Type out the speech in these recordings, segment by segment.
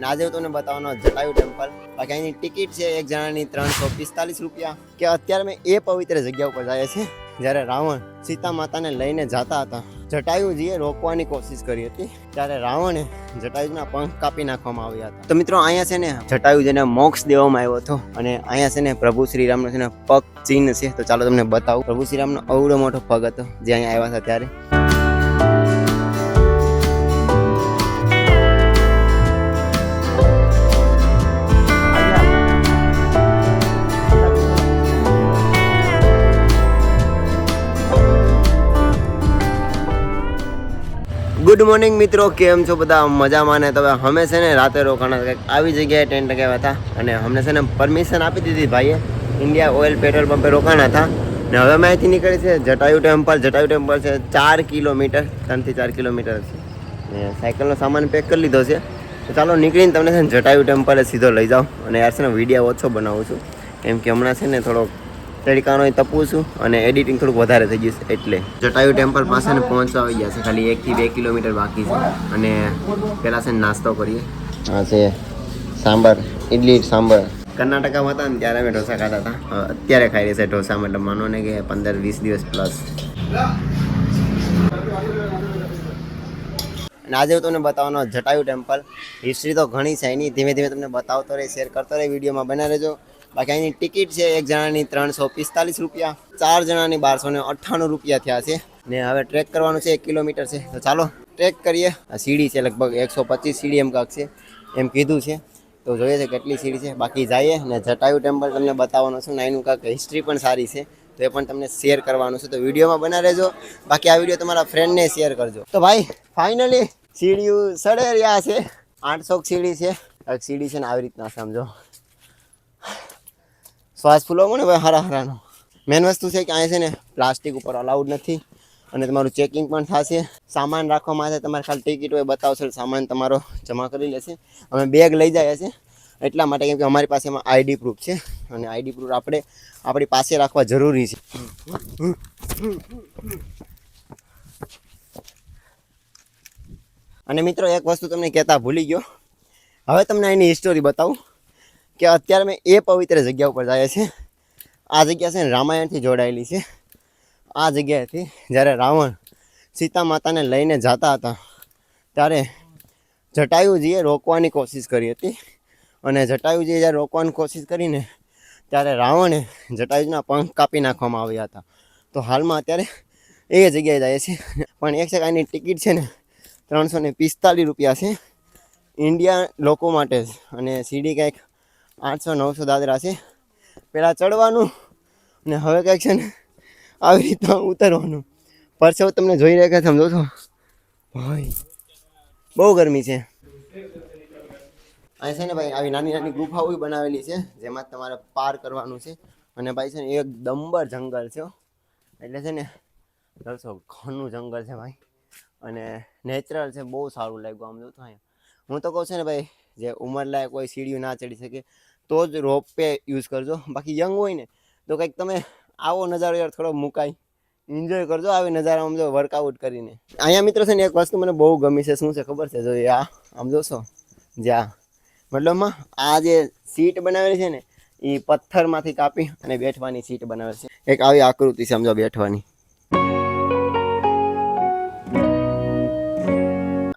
આજે હું તમને બતાવવાનો જટાયુ ટેમ્પલ. બાકી અહીંની ટિકિટ છે એક જણાની 345 રૂપિયા. કે અત્યારે મેં એ પવિત્ર જગ્યા ઉપર જાય છે જ્યારે રાવણ સીતા માતાને લઈને જતા હતા. જટાયુજીએ રોકવાની કોશિશ કરી હતી ત્યારે રાવણે જટાયુના પંખ કાપી નાખવામાં આવ્યા હતા. તો મિત્રો અહીંયા છે ને જટાયુજીને મોક્ષ દેવામાં આવ્યો હતો અને અહીંયા છે ને પ્રભુ શ્રીરામનો છે ને પગ ચિહ્ન છે. તો ચાલો તમને બતાવું. પ્રભુ શ્રીરામનો અવડો મોટો પગ હતો જે અહીંયા આવ્યા હતા ત્યારે. ગુડ મોર્નિંગ મિત્રો, કેમ છો બધા? મજામાં ને? તો અમે છે ને રાતે રોકાણા કંઈક આવી જગ્યાએ ટેન્ટ લગાવ્યા હતા અને અમને છે ને પરમિશન આપી દીધી ભાઈએ. ઇન્ડિયા ઓઇલ પેટ્રોલ પંપે રોકાણા હતા ને હવે અમે અહીંથી નીકળી છે જટાયુ ટેમ્પલ. જટાયુ ટેમ્પલ છે 4 કિલોમીટર, 3 થી 4 કિલોમીટર છે ને સાયકલનો સામાન પેક કરી લીધો છે. તો ચાલો નીકળીને તમને છે ને જટાયુ ટેમ્પલે સીધો લઈ જાઓ. અને યાર છે ને વિડીયો ઓછો બનાવું છું કેમ કે હમણાં છે ને થોડો તડકાનો તપું છું અને એડિટિંગ થોડુંક વધારે થઈ ગયું છે એટલે. જટાયુ ટેમ્પલ પાસે ને પહોંચવા આવી ગયા છે. ખાલી 1 થી 2 કિલોમીટર બાકી છે અને પહેલાં છે ને નાસ્તો કરીએ. આ છે સાંભાર, ઇડલી સાંભાર. કર્ણાટકામાં હતા ને ત્યારે અમે ઢોસા ખાતા હતા. અત્યારે ખાઈ રહી છે ઢોસા, મતલબ માનો ને કે 15-20 દિવસ પ્લસ. અને આજે હું તમને બતાવવાનો જટાયુ ટેમ્પલ. હિસ્ટ્રી તો ઘણી છે એની, ધીમે ધીમે તમને બતાવતો રહે, શેર કરતો રહે, વિડીયોમાં બના રહેજો. બાકી અહીંની ટિકિટ છે એક જણાની 345 રૂપિયા, 4 જણાની 1298 રૂપિયા થયા છે. ને હવે ટ્રેક કરવાનું છે 1 કિલોમીટર છે. તો ચાલો ટ્રેક કરીએ. આ સીડી છે લગભગ 125 સીડી એમ કાંક છે એમ કીધું છે. તો જોઈએ છે કેટલી સીડી છે. બાકી જઈએ ને જટાયુ ટેમ્પલ તમને બતાવવાનું છું ને એનું કાંક હિસ્ટ્રી પણ સારી છે તો એ પણ તમને શેર કરવાનું છે. તો વિડીયોમાં બના રહેજો. બાકી આ વિડીયો તમારા ફ્રેન્ડને શેર કરજો. તો ભાઈ ફાઇનલી સીડીઓ સડે રહ્યા છે. 800 સીડી છે. એક સીડી છે ને આવી રીતના સમજો. શ્વાસ ફૂલવા મળે ભાઈ હારા હારાનો. મેન વસ્તુ છે કે અહીંયા છે ને પ્લાસ્ટિક ઉપર અલાઉડ નથી અને તમારું ચેકિંગ પણ થશે. સામાન રાખવા માટે તમારે ખાલી ટિકિટ હોય બતાવશે, સામાન તમારો જમા કરી લેશે. અમે બેગ લઈ જાય છે એટલા માટે કેમ કે અમારી પાસે એમાં આઈડી પ્રૂફ છે અને આઈડી પ્રૂફ આપણે આપણી પાસે રાખવા જરૂરી છે. અને મિત્રો એક વસ્તુ તમને કહેતા ભૂલી ગયો. હવે તમને એની હિસ્ટોરી બતાવું કે અત્યારે મેં એ પવિત્ર જગ્યા ઉપર જાય છે. આ જગ્યા છે ને રામાયણથી જોડાયેલી છે. આ જગ્યાએથી જ્યારે રાવણ સીતા માતાને લઈને જતા હતા ત્યારે જટાયુજીએ રોકવાની કોશિશ કરી હતી અને જટાયુજીએ જ્યારે રોકવાની કોશિશ કરીને ત્યારે રાવણે જટાયુજીના પંખ કાપી નાખવામાં આવ્યા હતા. તો હાલમાં અત્યારે એ જગ્યાએ જાય છે. પણ એક સેકન્ડની ટિકિટ છે ને 345 રૂપિયા છે ઇન્ડિયા લોકો માટે અને સીડી કંઈક 800-900 દાદરા છે. પહેલાં ચડવાનું ને હવે કંઈક છે ને આવી રીતના ઉતરવાનું. પરસેવો તમને જોઈ રહ્યા કે સમજો છો ભાઈ, બહુ ગરમી છે. અહીં છે ને ભાઈ આવી નાની નાની ગુફાઓ બનાવેલી છે જેમાં તમારે પાર કરવાનું છે. અને ભાઈ છે ને એક દંબર જંગલ છે એટલે છે ને દર્શો ઘણું જંગલ છે ભાઈ અને નેચરલ છે. બહુ સારું લાગ્યું આમ જોતો અહીંયા. હું તો કહું છું ને ભાઈ જે ઉંમરલાયક કોઈ સીડીઓ ના ચડી શકે તો જ રોપવે યુઝ કરજો. બાકી યંગ હોય ને તો કંઈક તમે આવો નજારો યાર થોડો મુકાય, એન્જોય કરજો આવી નજારામાં જો વર્કઆઉટ કરીને. અહીંયા મિત્રો છે ને એક વસ્તુ મને બહુ ગમી છે. શું છે ખબર છે? જો આ આમ જોશો જ્યાં મતલબમાં આ જે સીટ બનાવેલી છે ને એ પથ્થરમાંથી કાપી અને બેઠવાની સીટ બનાવેલી છે. એક આવી આકૃતિ સમજો બેઠવાની.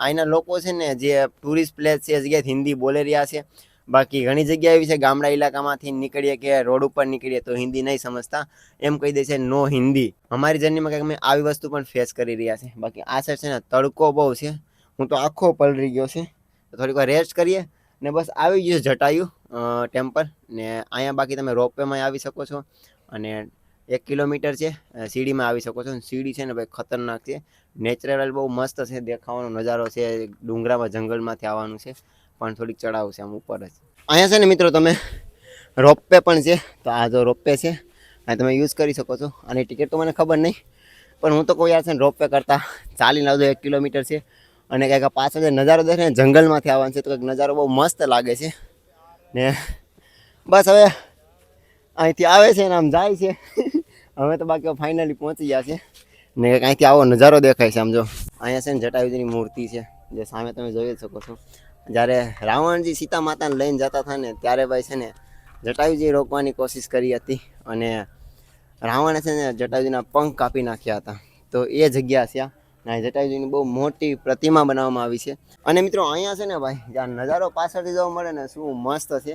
અહીંના લોકો છે ને જે ટુરિસ્ટ પ્લેસ છે એ જગ્યાએ હિન્દી બોલી રહ્યા છે. બાકી ઘણી જગ્યા એવી છે ગામડા ઇલાકામાંથી નીકળીએ કે રોડ ઉપર નીકળીએ તો હિન્દી નહીં સમજતા, એમ કહી દે છે નો હિન્દી. અમારી જર્નીમાં કંઈક અમે આવી વસ્તુ પણ ફેસ કરી રહ્યા છે. બાકી આ સાઈડ છે ને તડકો બહુ છે. હું તો આખો પલળી ગયો છે. તો થોડીક વાર રેસ્ટ કરીએ ને બસ આવી ગયું છે જટાયુ ટેમ્પલ. ને અહીંયા બાકી તમે રોપવેમાં આવી શકો છો અને 1 કિલોમીટર છે સીડીમાં આવી શકો છો. સીડી છે ને ભાઈ ખતરનાક છે. નેચરલ બહુ મસ્ત છે, દેખાવાનો નજારો છે. ડુંગરામાં જંગલમાંથી આવવાનું છે પણ થોડીક ચડાવ છે આમ ઉપર જ. અહીંયા છે ને મિત્રો તમે રોપવે પણ છે. તો આ જો રોપવે છે આ તમે યુઝ કરી શકો છો. આની ટિકિટ તો મને ખબર નહીં પણ હું તો કોઈ યાર છે ને રોપવે કરતાં ચાલીને આવજો. 1 કિલોમીટર છે અને કંઈક પાછળ જે નજારો દેખાય ને જંગલમાંથી આવવાનું છે તો કંઈક નજારો બહુ મસ્ત લાગે છે. ને બસ હવે અહીંથી આવે છે ને આમ જાય છે. હવે તો બાકી ફાઇનલી પહોંચી ગયા છે ને અહીંથી આવો નજારો દેખાય છે. આમ જો અહીંયા છે ને જટાયુજીની મૂર્તિ છે જે સામે તમે જોઈ શકો છો. જ્યારે રાવણજી સીતા માતાને લઈને જતા હતા ને ત્યારે ભાઈ છે ને જટાયુજી રોકવાની કોશિશ કરી હતી અને રાવણે છે ને જટાયુજીના પંખ કાપી નાખ્યા હતા. તો એ જગ્યા છે આ જટાયુજીની બહુ મોટી પ્રતિમા બનાવવામાં આવી છે. અને મિત્રો અહીંયા છે ને ભાઈ જ્યાં નજારો પાછળથી જોવા મળે ને શું મસ્ત છે,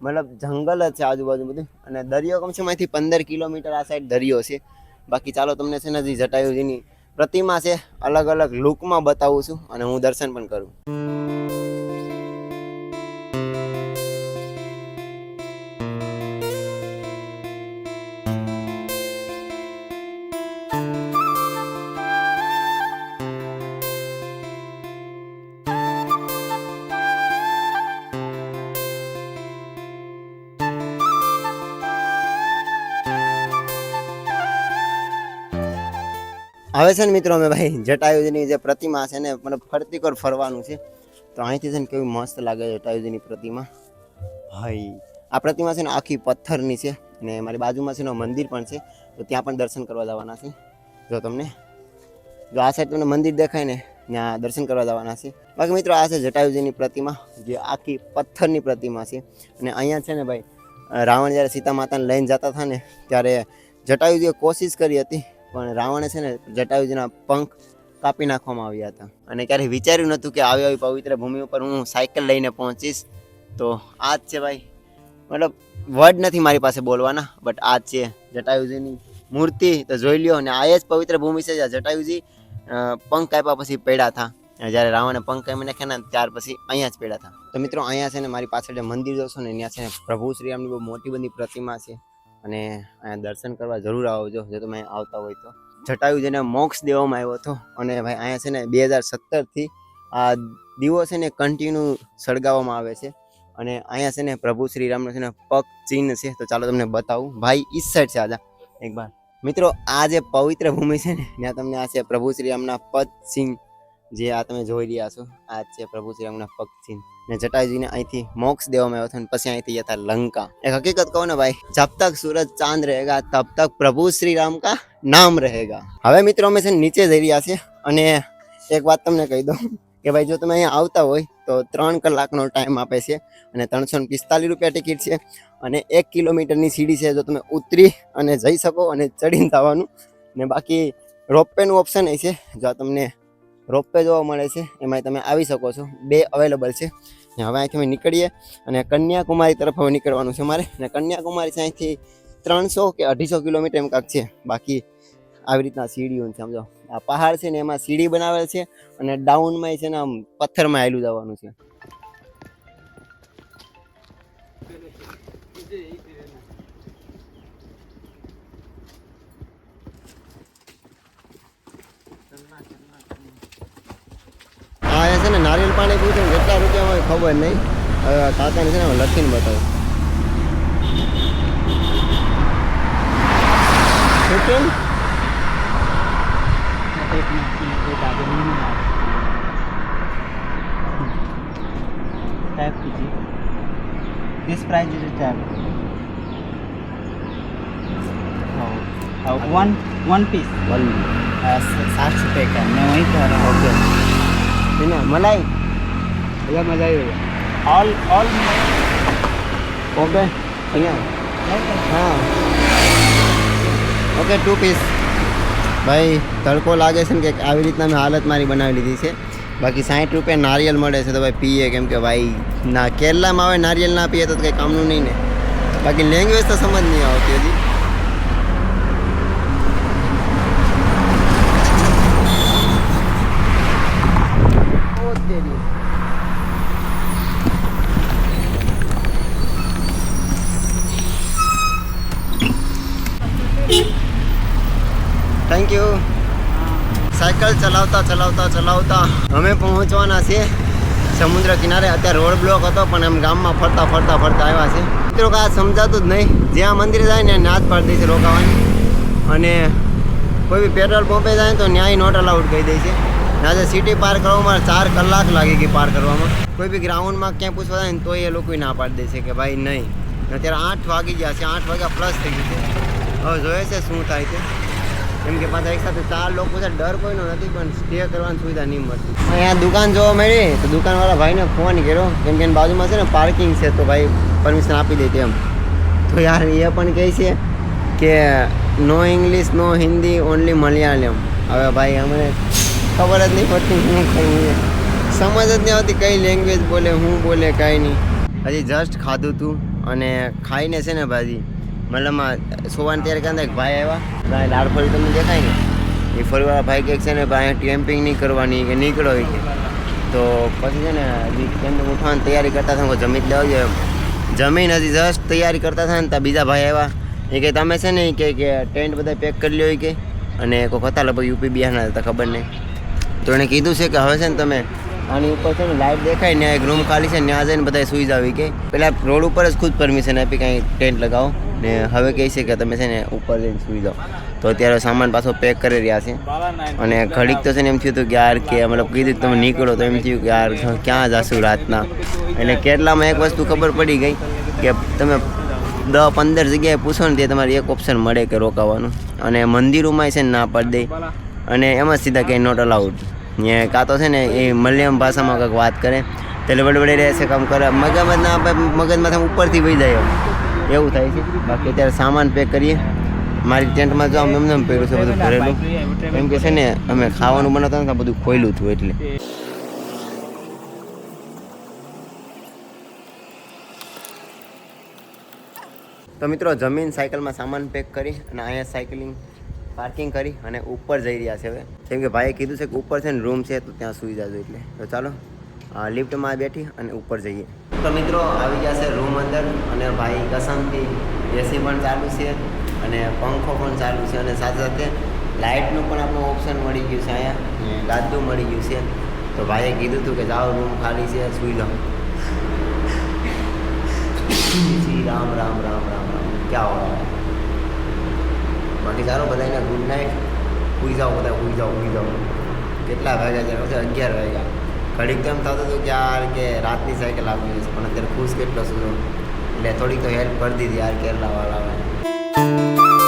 મતલબ જંગલ જ છે આજુબાજુ બધું. અને દરિયો કમસે અહીંથી 15 કિલોમીટર આ સાઈડ દરિયો છે. બાકી ચાલો તમને છે ને જે જટાયુજીની પ્રતિમા છે અલગ અલગ લુકમાં બતાવું છું અને હું દર્શન પણ કરું. હવે છે ને મિત્રો અમે ભાઈ જટાયુજીની જે પ્રતિમા છે ને મતલબ ફરતી કર ફરવાનું છે. તો અહીંથી છે ને કેવી મસ્ત લાગે જટાયુજીની પ્રતિમા. ભાઈ આ પ્રતિમા છે ને આખી પથ્થરની છે અને મારી બાજુમાં છે ને મંદિર પણ છે, તો ત્યાં પણ દર્શન કરવા જવાના છે. જો આ સાઈડ તમને મંદિર દેખાય ને ત્યાં દર્શન કરવા જવાના છે. બાકી મિત્રો આ છે જટાયુજીની પ્રતિમા જે આખી પથ્થરની પ્રતિમા છે. અને અહીંયા છે ને ભાઈ રાવણ જ્યારે સીતા માતાને લઈને જતા હતા ને ત્યારે જટાયુજીએ કોશિશ કરી હતી, પણ રાવણે છે ને જટાયુજીના પંખ કાપી નાખવામાં આવ્યા હતા. અને ક્યારેય વિચાર્યું નહોતું કે આવી પવિત્ર ભૂમિ ઉપર હું સાયકલ લઈને પહોંચીશ. તો આ જ છે ભાઈ, મતલબ વર્ડ નથી મારી પાસે બોલવાના, બટ આ જ છે જટાયુજીની મૂર્તિ. તો જોઈ લ્યો. અને આ જ પવિત્ર ભૂમિ છે જ્યાં જટાયુજી પંખ કાપ્યા પછી પડ્યા હતા. જ્યારે રાવણે પંખ કાપી નાખ્યા ને ત્યાર પછી અહીંયા જ પડ્યા હતા. તો મિત્રો અહીંયા છે ને મારી પાછળ જે મંદિર જોશો ને ત્યાં છે ને પ્રભુ શ્રીરામની બહુ મોટી બધી પ્રતિમા છે. અને અહીંયા દર્શન કરવા જરૂર આવજો જો તમે આવતા હોય તો. જટાયુજીને મોક્ષ દેવામાં આવ્યો હતો. અને ભાઈ અહીંયા છે ને 2017થી આ દીવો છે ને કન્ટિન્યુ સળગાવવામાં આવે છે. અને અહીંયા છે ને પ્રભુ શ્રીરામનો છે ને પગ ચિહ્ન છે. તો ચાલો તમને બતાવું. ભાઈ ઈસ સાઈડ છે આજા એક બાર. મિત્રો આ જે પવિત્ર ભૂમિ છે ને ત્યાં તમને આ છે પ્રભુ શ્રીરામના પદ ચિહ્ન જે આ તમે જોઈ રહ્યા છો. આ છે પ્રભુ શ્રીરામના પગ ચિહ્ન. ને જટાયુજીને અહીંથી મોક્ષ દેવામાં આવ્યો હતો અને પછી અહીંથી જતા લંકા. એક હકીકત કહું ને ભાઈ, જબ તક સૂરજ ચાંદ રહેગા તબ તક પ્રભુ શ્રી રામ કા નામ રહેગા. હવે મિત્રો અમે છે નીચે જઈ રહ્યા છે. અને એક વાત તમને કહી દઉં કે ભાઈ જો તમે અહીંયા આવતા હોય તો 3 કલાકનો ટાઈમ આપે છે અને 345 રૂપિયા ટિકિટ છે. અને 1 કિલોમીટરની સીડી છે, જો તમે ઉતરી અને જઈ શકો અને ચડીને જવાનું. ને બાકી રોપવેનું ઓપ્શન એ છે, જો તમને રોપવે જોવા મળે છે એમાં તમે આવી શકો છો. 2 અવેલેબલ છે. હવે અહીંથી અમે નીકળીએ અને કન્યાકુમારી તરફ હવે નીકળવાનું છે અમારે. અને કન્યાકુમારી છે અહીંથી 300 કે 250 કિલોમીટર એમ કાંક છે. બાકી આવી રીતના સીડીઓ છે. સમજો આ પહાડ છે ને એમાં સીડી બનાવેલ છે અને ડાઉનમાં છે ને આમ પથ્થરમાં આવેલું જવાનું છે. હા છે ને નારિયેળ પાણી પૂછે કેટલા રૂપિયામાં ખબર નહીં. હવે કાકાને છે ને લખીને બતાવું. This price is a tab. One piece. 60 रुपये का मैं वहीं कह रहा हूँ. ઓકે મલાઈ भैया मलाई all ઓકે અહીંયા હા ઓકે 2 પીસ. ભાઈ તડકો લાગે છે ને કે આવી રીતના મેં હાલત મારી બનાવી લીધી છે. બાકી 60 રૂપિયા નારિયેલ મળે છે તો ભાઈ પીએ, કેમ કે ભાઈ ના કેરલામાં આવે નારિયેલ ના પીએ તો કંઈ કામનું નહીં ને. બાકી લેંગ્વેજ તો સમજ નહીં આવતી હજી. Thank you. સાયકલ ચલાવતા અમે પહોંચવાના છે સમુદ્ર કિનારે. અત્યારે રોડ બ્લોક હતો પણ એમ ગામમાં ફરતા આવ્યા છે. મિત્રો આ સમજાતું જ નહીં. જ્યાં મંદિરે જાય ને ના જ પાડી દે છે રોકાવાની. અને કોઈ બી પેટ્રોલ પંપે જાય તો ન્યાય નોટ અલાઉડ કહી દે છે. આજે સિટી પાર કરવામાં 4 કલાક લાગી ગઈ પાર કરવામાં. કોઈ બી ગ્રાઉન્ડમાં ક્યાંય પૂછવા જાય ને તો એ લોકો ના પાડી દે છે કે ભાઈ નહીં. અત્યારે 8 વાગી ગયા છે, 8 વાગ્યા પ્લસ થઈ ગયું છે. હવે જોઈએ છે શું થાય છે. કેમ કે પાછા એક સાથે 4 લોકો છે, ડર કોઈનો નથી, પણ સ્ટે કરવાની સુવિધા નહીં મળતી. અહીંયા દુકાન જોવા મળી તો દુકાનવાળા ભાઈને ફોન કર્યો, કેમ કે એની બાજુમાં છે ને પાર્કિંગ છે, તો ભાઈ પરમિશન આપી દે તેમ. તો યાર એ પણ કહે છે કે નો ઇંગ્લિશ નો હિન્દી ઓનલી મલયાલમ. હવે ભાઈ અમને ખબર જ નહીં પડતી શું કહ્યું, સમજ જ નહીં આવતી કઈ લેંગ્વેજ બોલે, હું બોલે કાંઈ નહીં. હજી જસ્ટ ખાધું હતું અને ખાઈને છે ને ભાજી મતલબમાં સોવાની તૈયારી કરતા એક ભાઈ આવ્યા, લાડફળી તમને દેખાય ને એ ફરીવાળા ભાઈ કહે છે ને ભાઈ કેમ્પિંગ નહીં કરવાની કે નીકળો કે. તો પછી છે ને હજી કેમ્પિંગ ઉઠવાની તૈયારી કરતા હતા, જમી જ લેવા જોઈએ. જમીન હજી જસ્ટ તૈયારી કરતા હતા ને ત્યાં બીજા ભાઈ આવ્યા, એ કે તમે છે ને કે ટેન્ટ બધા પેક કરી લ્યો કે, અને કોઈ હતા લગભગ યુપી બિહારના હતા ખબર નહીં. તો એણે કીધું છે કે હવે છે ને તમે આની ઉપર છે ને લાઇટ દેખાય ને એક રૂમ ખાલી છે ને ત્યાં જઈને બધા સુઈ જાવ કે. પેલા રોડ ઉપર જ ખુદ પરમિશન આપી કાંઈ ટેન્ટ લગાવો ને હવે કહે છે કે તમે છે ને ઉપર જઈને સુઈ જાઓ. તો અત્યારે સામાન પાછો પેક કરી રહ્યા છે અને ઘડીક તો છે ને એમ થયું હતું કે યાર કે મતલબ કીધું કે તમે નીકળો તો એમ થયું કે યાર ક્યાં જશું રાતના. એટલે કેટલામાં એક વસ્તુ ખબર પડી ગઈ કે તમે 10-15 જગ્યાએ પૂછો ને તે તમારે એક ઓપ્શન મળે કે રોકાવાનું, અને મંદિરોમાં છે ને ના પાડી દે અને એમાં સીધા કંઈ નોટ અલાઉડ. એ કાં તો છે ને એ મલયાલમ ભાષામાં કંઈક વાત કરે એટલે વડવડે રહેશે કામ કરે, મગજમાં ના મગજમાં ઉપરથી વહી જાય એવું થાય છે. બાકી અત્યારે સામાન પેક કરીએ. મારી ટેન્ટમાં જો આમ એમને પહેર્યું છે બધું ભરેલું, કેમ કે છે ને અમે ખાવાનું બનાવતા ને બધું ખોયલું હતું એટલે. તો મિત્રો જમીન સાયકલમાં સામાન પેક કરી અને અહીંયા સાયકલિંગ પાર્કિંગ કરી અને ઉપર જઈ રહ્યા છે હવે, કેમ કે ભાઈએ કીધું છે કે ઉપર છે ને રૂમ છે તો ત્યાં સુઈ જાજો એટલે. તો ચાલો લિફ્ટમાં બેઠી અને ઉપર જઈએ. તો મિત્રો આવી ગયા છે રૂમ અંદર અને ભાઈ કસમથી એસી પણ ચાલુ છે અને પંખો પણ ચાલુ છે અને સાથે સાથે લાઇટનું પણ આપણું ઓપ્શન મળી ગયું છે, અહીંયા ગાદલું મળી ગયું છે. તો ભાઈએ કીધું હતું કે જાઓ રૂમ ખાલી છે સુઈ જાઓ. રામ રામ રામ રામ રામ ક્યાં હો. બાકી ચાલો બધાને ગુડ નાઇટ, સુઈ જાઓ બધા, સુઈ જાઓ સુઈ જાઓ. કેટલા વાગ્યા છે? 11 વાગ્યા. ઘડીક તો એમ થતું હતું કે યાર કે રાતની સાયકલ આવી જશે, પણ અત્યારે ખુશ કેટલો છું એટલે થોડીક તો હેલ્પ કરી દીધી યાર કેરલાવાળાએ.